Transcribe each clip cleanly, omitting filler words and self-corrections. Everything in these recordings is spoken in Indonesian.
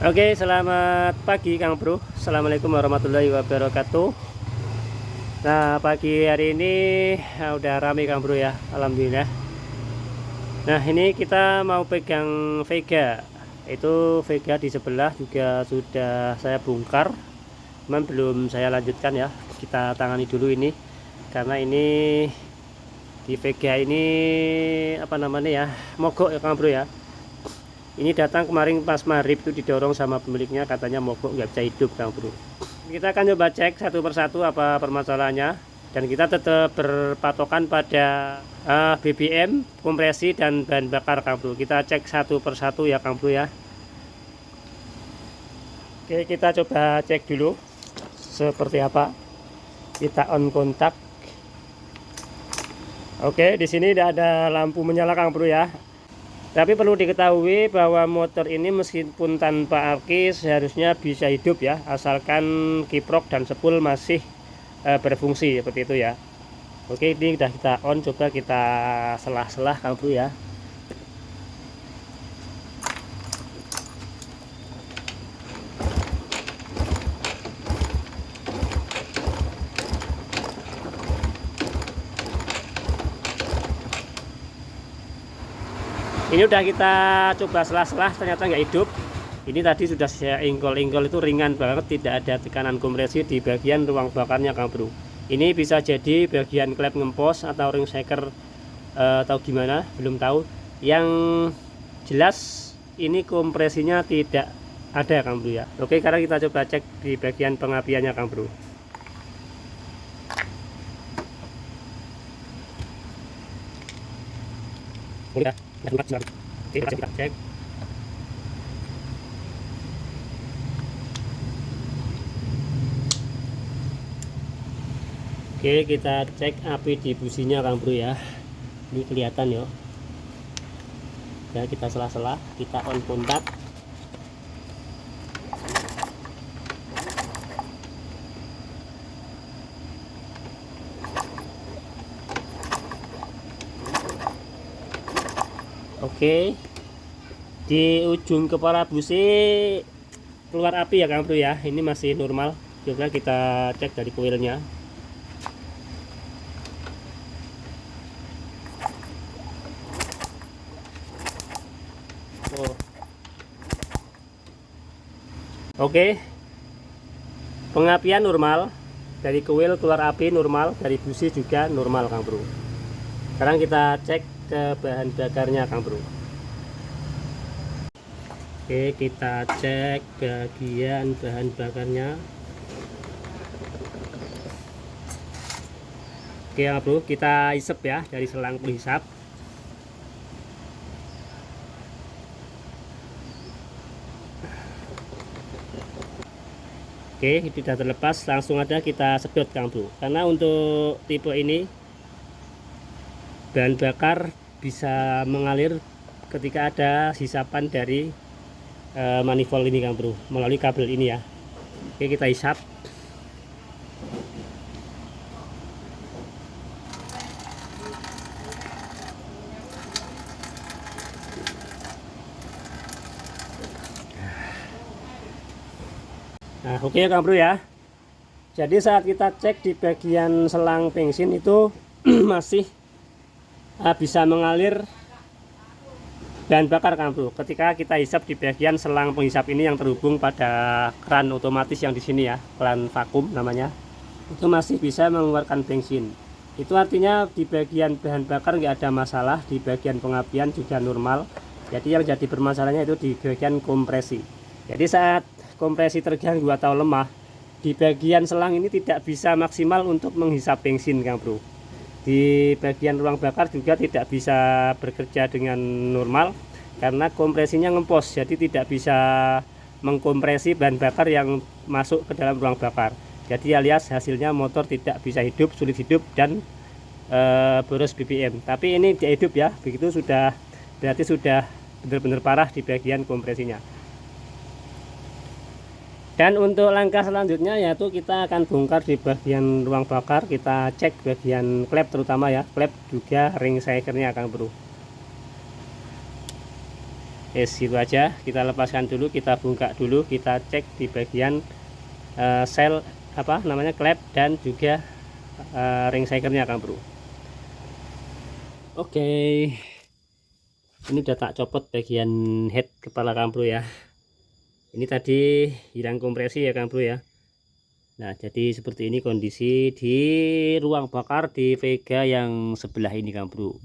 Oke, selamat pagi Kang Bro. Assalamualaikum warahmatullahi wabarakatuh. Nah, pagi hari ini udah rame Kang Bro ya, alhamdulillah. Nah, ini kita mau pegang Vega. Itu Vega di sebelah juga sudah saya bongkar, cuman belum saya lanjutkan ya. Kita tangani dulu ini, karena ini di Vega ini apa namanya ya, mogok ya Kang Bro ya. Ini datang kemarin pas maghrib itu didorong sama pemiliknya, katanya mogok nggak bisa hidup Kang Bro. Kita akan coba cek satu persatu apa permasalahannya, dan kita tetap berpatokan pada BBM, kompresi dan bahan bakar Kang Bro. Kita cek satu persatu ya Kang Bro ya. Oke, kita coba cek dulu seperti apa. Kita on kontak. Oke, di sini tidak ada lampu menyala Kang Bro ya. Tapi perlu diketahui bahwa motor ini meskipun tanpa aki seharusnya bisa hidup ya, asalkan kiprok dan sepul masih berfungsi seperti itu ya. Oke, ini sudah kita on, coba kita selah-selah Kang Bro ya. Ini udah kita coba selah-selah, ternyata nggak hidup. Ini tadi sudah saya ingkol-ingkol, itu ringan banget, tidak ada tekanan kompresi di bagian ruang bakarnya Kang Bro. Ini bisa jadi bagian klep ngempos atau ring shaker atau gimana, belum tahu. Yang jelas ini kompresinya tidak ada Kang Bro ya. Oke, sekarang kita coba cek di bagian pengapiannya Kang Bro. Udah buka. Oke, kita cek. Oke, kita cek api di businya Kang Bro ya. Ini kelihatan ya. Ya, kita selah-selah, kita on kontak. Oke, di ujung kepala busi keluar api ya Kang Bro ya. Ini masih normal. Coba kita cek dari koilnya. Oke, pengapian normal, dari koil keluar api normal, dari busi juga normal Kang Bro. Sekarang kita cek ke bahan bakarnya Kang Bro. Oke, kita cek bagian bahan bakarnya. Oke Kang Bro, kita isep ya dari selang penghisap. Oke, itu sudah terlepas, langsung aja kita sedot Kang Bro. Karena untuk tipe ini bahan bakar bisa mengalir ketika ada sisapan dari manifold ini Kang Bro, melalui kabel ini ya. Oke, kita hisap. Nah, oke Kang Bro ya. Jadi saat kita cek di bagian selang bensin itu masih bisa mengalir bahan bakar Kang Bro. Ketika kita hisap di bagian selang penghisap ini yang terhubung pada keran otomatis yang di sini ya, keran vakum namanya, itu masih bisa mengeluarkan bensin. Itu artinya di bagian bahan bakar nggak ada masalah, di bagian pengapian juga normal. Jadi yang jadi permasalahannya itu di bagian kompresi. Jadi saat kompresi terganggu atau lemah, di bagian selang ini tidak bisa maksimal untuk menghisap bensin Kang Bro. Di bagian ruang bakar juga tidak bisa bekerja dengan normal karena kompresinya ngempos, jadi tidak bisa mengkompresi bahan bakar yang masuk ke dalam ruang bakar. Jadi alias hasilnya motor tidak bisa hidup, sulit hidup, dan boros BBM. Tapi ini dia hidup ya, begitu sudah berarti sudah benar-benar parah di bagian kompresinya. Dan untuk langkah selanjutnya yaitu kita akan bongkar di bagian ruang bakar, kita cek bagian klep terutama ya, klep juga ring shakernya Kang Bro. Gitu aja, kita lepaskan dulu, kita buka dulu, kita cek di bagian sel apa namanya klep dan juga ring shakernya Kang Bro. Oke, ini udah tak copot bagian head kepala Kang Bro ya. Ini tadi hilang kompresi ya Kang Bro ya. Nah, jadi seperti ini kondisi di ruang bakar di Vega yang sebelah ini Kang Bro.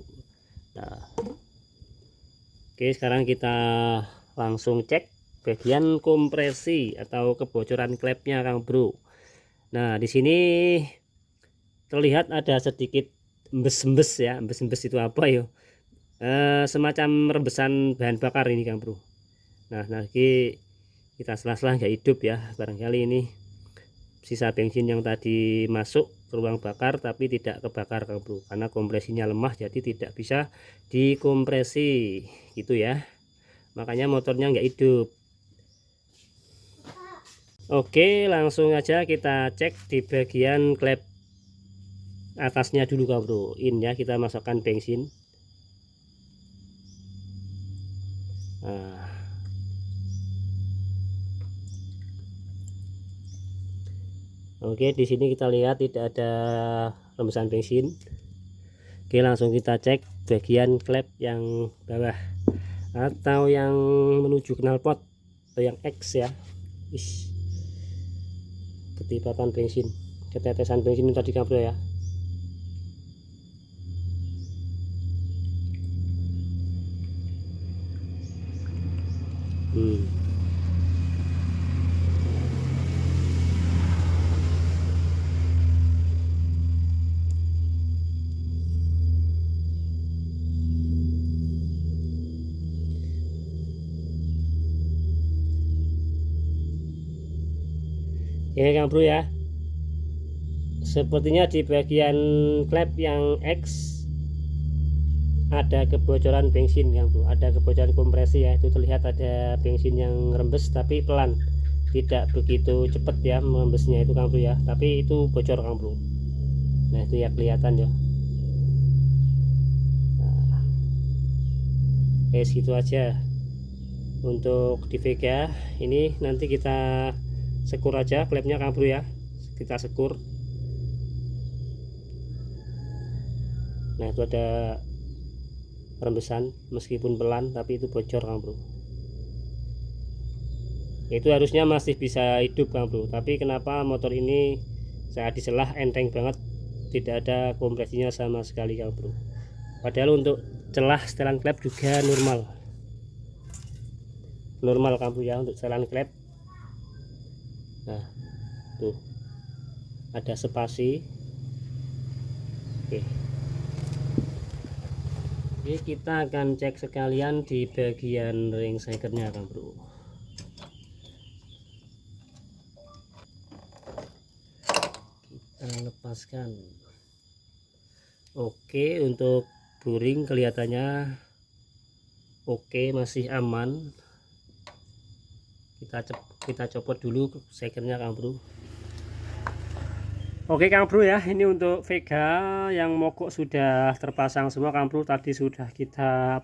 Nah, oke, sekarang kita langsung cek bagian kompresi atau kebocoran klepnya Kang Bro. Nah, di sini terlihat ada sedikit embes-embes ya. Embes-embes itu apa ya? Semacam rembesan bahan bakar ini Kang Bro. Nah, nanti kita selah-selah nggak hidup ya, barangkali ini sisa bensin yang tadi masuk ke ruang bakar tapi tidak kebakar Kang Bro, karena kompresinya lemah jadi tidak bisa dikompresi gitu ya, makanya motornya nggak hidup. Oke, langsung aja kita cek di bagian klep atasnya dulu Kang Bro. In ya, kita masukkan bensin. Nah, oke, di sini kita lihat tidak ada rembesan bensin. Oke, langsung kita cek bagian klep yang bawah atau yang menuju knalpot atau yang X ya. Ketibatan bensin, ketetesan bensin tadi Kang Bro ya. Oke Kang Bro ya, sepertinya di bagian klep yang X ada kebocoran bensin Kang Bro, ada kebocoran kompresi ya. Itu terlihat ada bensin yang rembes tapi pelan, tidak begitu cepat ya merembesnya itu Kang Bro ya, tapi itu bocor Kang Bro. Nah, itu ya kelihatan ya. Nah, gitu aja untuk di Vega ini. Nanti kita sekur aja klepnya Kang Bro ya, kita sekur. Nah, itu ada rembesan meskipun pelan tapi itu bocor Kang Bro. Itu harusnya masih bisa hidup Kang Bro, tapi kenapa motor ini saat diselah enteng banget, tidak ada kompresinya sama sekali Kang Bro. Padahal untuk celah setelan klep juga normal Kang Bro ya, untuk setelan klep. Nah, tuh ada spasi. Oke, kita akan cek sekalian di bagian ring shakernya Kang Bro. Kita lepaskan. Oke, untuk buring kelihatannya oke, masih aman. Kita copot dulu shakernya Kang Bro. Oke Kang Bro ya, ini untuk Vega yang mogok sudah terpasang semua Kang Bro. Tadi sudah kita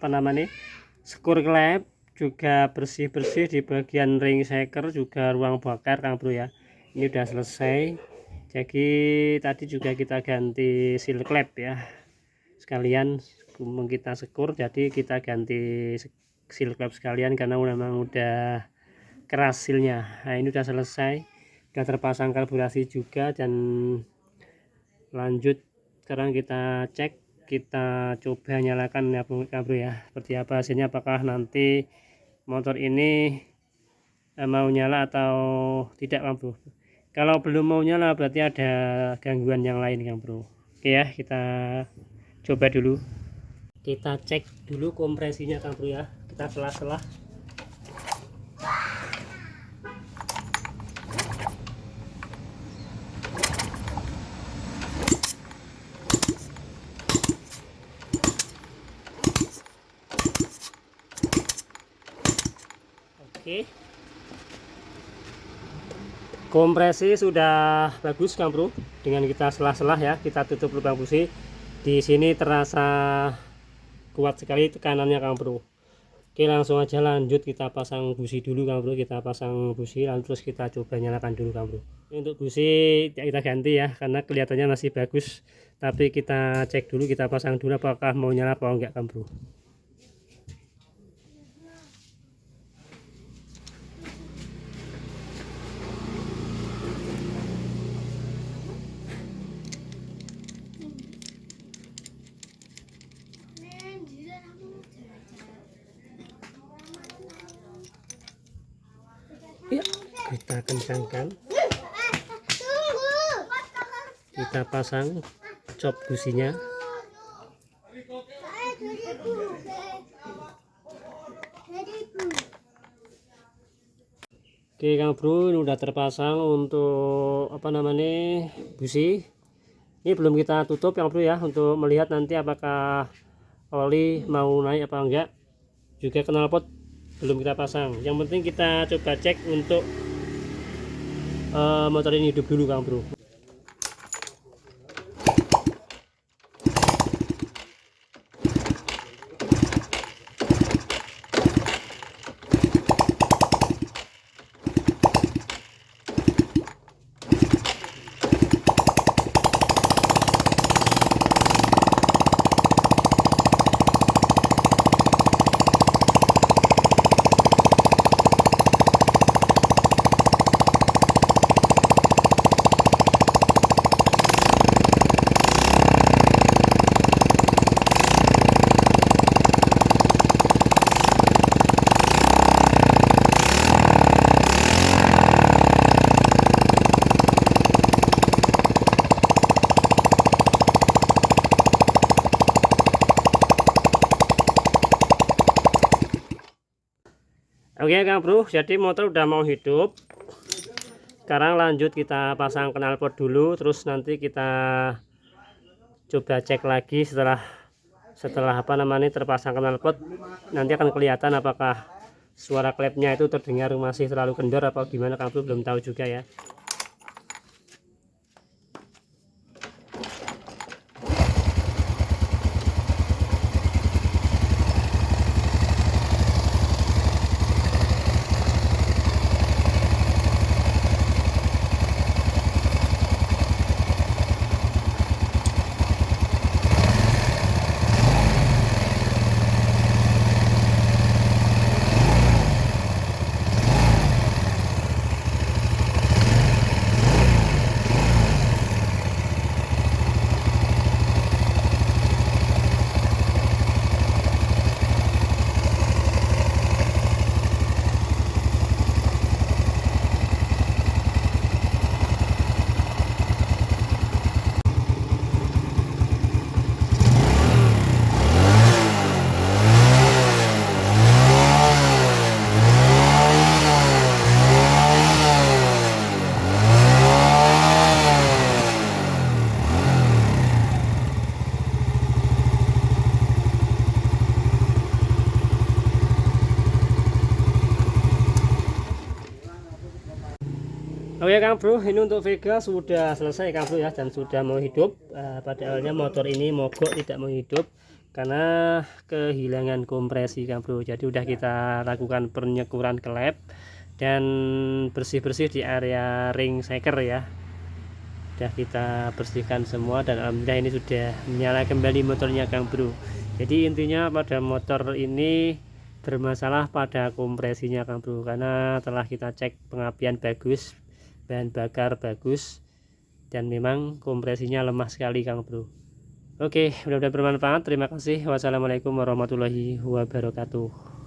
sekur klep, juga bersih-bersih di bagian ring shaker, juga ruang bakar Kang Bro ya. Ini udah selesai. Jadi tadi juga kita ganti seal klep ya, sekalian kita sekur, jadi kita ganti seal klep sekalian karena memang udah keras sealnya. Nah, ini udah selesai, udah terpasang karburasi juga, dan lanjut sekarang kita cek, kita coba nyalakan ya Kang Bro ya, seperti apa hasilnya, apakah nanti motor ini mau nyala atau tidak Kang Bro. Kalau belum mau nyala berarti ada gangguan yang lain Kang Bro. Oke ya, kita coba dulu, kita cek dulu kompresinya Kang Bro ya, kita selah-selah. Oke, kompresi sudah bagus Kang Bro. Dengan kita selah-selah ya, kita tutup lubang busi. Di sini terasa kuat sekali tekanannya Kang Bro. Oke, langsung aja lanjut kita pasang busi dulu Kang Bro. Kita pasang busi lalu terus kita coba nyalakan dulu Kang Bro. Untuk busi kita ganti ya karena kelihatannya masih bagus, tapi kita cek dulu, kita pasang dulu apakah mau nyala apa enggak Kang Bro. Ya, kita kencangkan, kita pasang cop businya. Oke Kang Bro, ini udah terpasang untuk apa namanya busi. Ini belum kita tutup Kang Bro ya, untuk melihat nanti apakah oli mau naik apa enggak. Juga knalpot belum kita pasang. Yang penting kita coba cek untuk motor ini hidup dulu Kang Bro. Oke Kang Bro, jadi motor udah mau hidup. Sekarang lanjut kita pasang knalpot dulu, terus nanti kita coba cek lagi setelah apa namanya terpasang knalpot. Nanti akan kelihatan apakah suara klepnya itu terdengar masih terlalu kendor apa gimana Kang Bro, belum tahu juga ya. Oke Kang Bro, ini untuk Vega sudah selesai Kang Bro ya, dan sudah mau hidup. Pada awalnya motor ini mogok, tidak mau hidup karena kehilangan kompresi Kang Bro. Jadi udah kita lakukan penyekuran klep dan bersih-bersih di area ring shaker ya. Sudah kita bersihkan semua dan alhamdulillah ini sudah menyala kembali motornya Kang Bro. Jadi intinya pada motor ini bermasalah pada kompresinya Kang Bro, karena telah kita cek pengapian bagus, bahan bakar bagus, dan memang kompresinya lemah sekali Kang Bro. Oke, mudah-mudahan bermanfaat. Terima kasih. Wassalamualaikum warahmatullahi wabarakatuh.